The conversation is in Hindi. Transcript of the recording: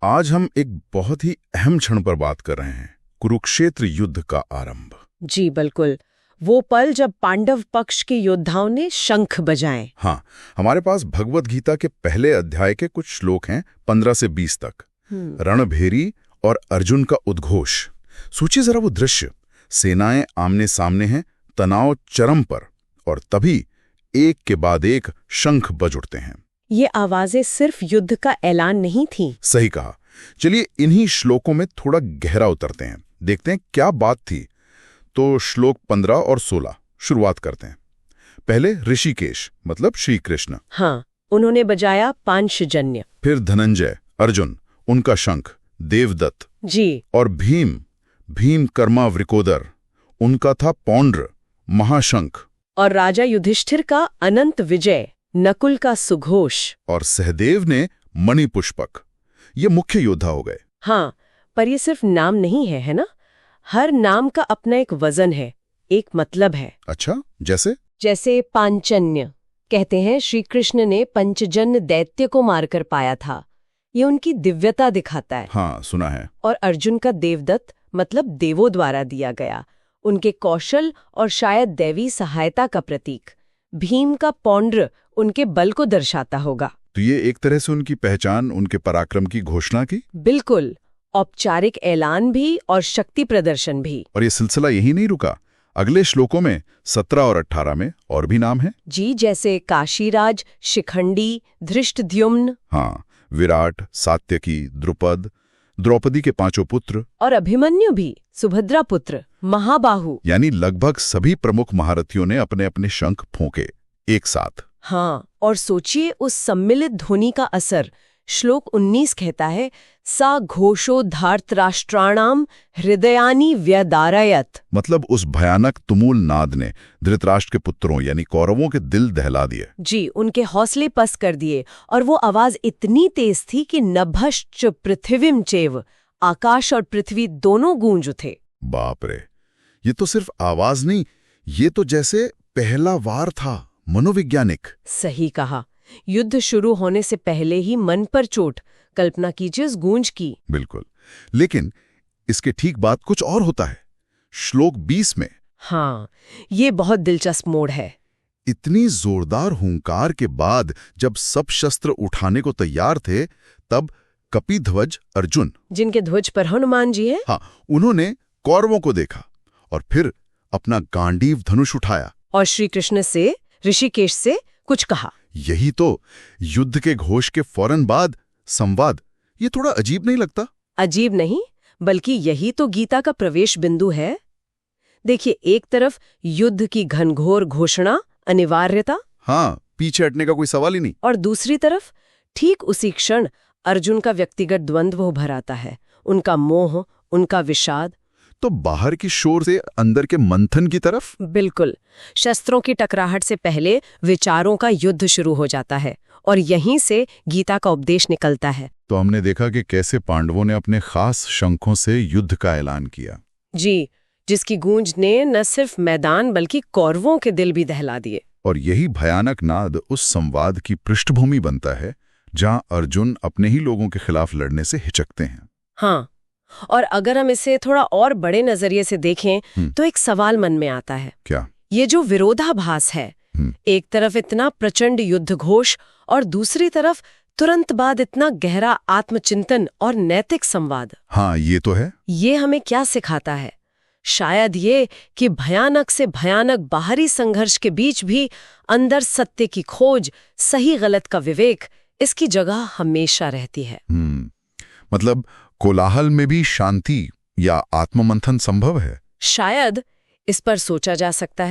आज हम एक बहुत ही अहम क्षण पर बात कर रहे हैं, कुरुक्षेत्र युद्ध का आरंभ। जी बिल्कुल, वो पल जब पांडव पक्ष के योद्धाओं ने शंख बजाए। हाँ, हमारे पास भगवत गीता के पहले अध्याय के कुछ श्लोक हैं 15 से 20 तक। रणभेरी और अर्जुन का उद्घोष। सोचिए जरा वो दृश्य, सेनाएं आमने सामने हैं, तनाव चरम पर, और तभी एक के बाद एक शंख बज उठते हैं। ये आवाजें सिर्फ युद्ध का ऐलान नहीं थी। सही कहा। चलिए इन्हीं श्लोकों में थोड़ा गहरा उतरते हैं, देखते हैं क्या बात थी। तो श्लोक 15 और 16 शुरुआत करते हैं। पहले ऋषिकेश मतलब श्री कृष्ण। हाँ, उन्होंने बजाया पांचजन्य। फिर धनंजय अर्जुन, उनका शंख, देवदत्त जी। और भीम कर्मा वृकोदर, उनका था पौंड्र महाशंख। और राजा युधिष्ठिर का अनंत विजय, नकुल का सुघोष। और सहदेव ने मणिपुष्पक। ये मुख्य योद्धा हो गए। हाँ, पर ये सिर्फ नाम नहीं है, है ना? हर नाम का अपना एक वजन है, एक मतलब है। अच्छा, जैसे पांचजन्य कहते हैं श्री कृष्ण ने पंचजन्य दैत्य को मारकर पाया था, ये उनकी दिव्यता दिखाता है। हाँ, सुना है। और अर्जुन का देवदत्त मतलब देवों द्वारा दिया गया, उनके कौशल और शायद दैवी सहायता का प्रतीक। भीम का पौंड्र उनके बल को दर्शाता होगा। तो ये एक तरह से उनकी पहचान, उनके पराक्रम की घोषणा की। बिल्कुल, औपचारिक ऐलान भी और शक्ति प्रदर्शन भी। और ये सिलसिला यही नहीं रुका, अगले श्लोकों में 17 और 18 में और भी नाम हैं। जी, जैसे काशीराज, शिखंडी, धृष्टद्युम्न। हाँ, विराट, सात्यकी, द्रुपद, द्रौपदी के 5 पुत्र, और अभिमन्यु भी, सुभद्रा पुत्र, महाबाहु। यानी लगभग सभी प्रमुख महारथियों ने अपने अपने शंख फूंके एक साथ। हाँ, और सोचिए उस सम्मिलित ध्वनि का असर। श्लोक 19 कहता है, सा घोषो धार्तराष्ट्राणाम हृदयानि व्यदारयत। मतलब उस भयानक तुमुल नाद ने धृतराष्ट्र के पुत्रों यानी कौरवों के दिल दहला दिए। जी, उनके हौसले पस्त कर दिए। और वो आवाज इतनी तेज थी कि नभश्च पृथ्वीम चैव, आकाश और पृथ्वी दोनों गूंज उठे। बाप रे, ये तो सिर्फ आवाज नहीं, ये तो जैसे पहला वार था, मनोवैज्ञानिक। सही कहा, युद्ध शुरू होने से पहले ही मन पर चोट। कल्पना कीजिए उस गूंज की। बिल्कुल, लेकिन इसके ठीक बाद कुछ और होता है। श्लोक 20 में। हाँ, ये बहुत दिलचस्प मोड़ है। इतनी जोरदार हुंकार के बाद जब सब शस्त्र उठाने को तैयार थे, तब कपिध्वज अर्जुन, जिनके ध्वज पर हनुमान जी हैं, हाँ, उन्होंने कौरवों को देखा और फिर अपना गांडीव धनुष उठाया और श्री कृष्ण से, ऋषिकेश से कुछ कहा। यही तो युद्ध के घोष के फौरन बाद संवाद। ये थोड़ा अजीब नहीं लगता? अजीब नहीं, बल्कि यही तो गीता का प्रवेश बिंदु है। देखिए, एक तरफ युद्ध की घनघोर घोषणा, अनिवार्यता, हाँ, पीछे हटने का कोई सवाल ही नहीं। और दूसरी तरफ ठीक उसी क्षण अर्जुन का व्यक्तिगत द्वंद्व उभर आता है, उनका मोह, उनका विषाद। तो बाहर की शोर से अंदर के मंथन की तरफ। बिल्कुल, शस्त्रों की टकराहट से पहले विचारों का युद्ध शुरू हो जाता है, और यहीं से गीता का उपदेश निकलता है। तो हमने देखा कि कैसे पांडवों ने अपने खास शंखों से युद्ध का ऐलान किया। जी, जिसकी गूंज ने न सिर्फ मैदान बल्कि कौरवों के दिल भी दहला दिए। और यही भयानक नाद उस संवाद की पृष्ठभूमि बनता है जहां अर्जुन अपने ही लोगों के खिलाफ लड़ने से हिचकते हैं। हाँ, और अगर हम इसे थोड़ा और बड़े नजरिए से देखें तो एक सवाल मन में आता है। क्या? ये जो विरोधाभास है, एक तरफ इतना प्रचंड युद्ध घोष और दूसरी तरफ तुरंत बाद इतना गहरा आत्मचिंतन और नैतिक संवाद। हाँ, ये तो है। ये हमें क्या सिखाता है? शायद ये कि भयानक से भयानक बाहरी संघर्ष के बीच भी अंदर सत्य की खोज, सही गलत का विवेक, इसकी जगह हमेशा रहती है। मतलब कोलाहल में भी शांति या आत्ममंथन संभव है। शायद इस पर सोचा जा सकता है।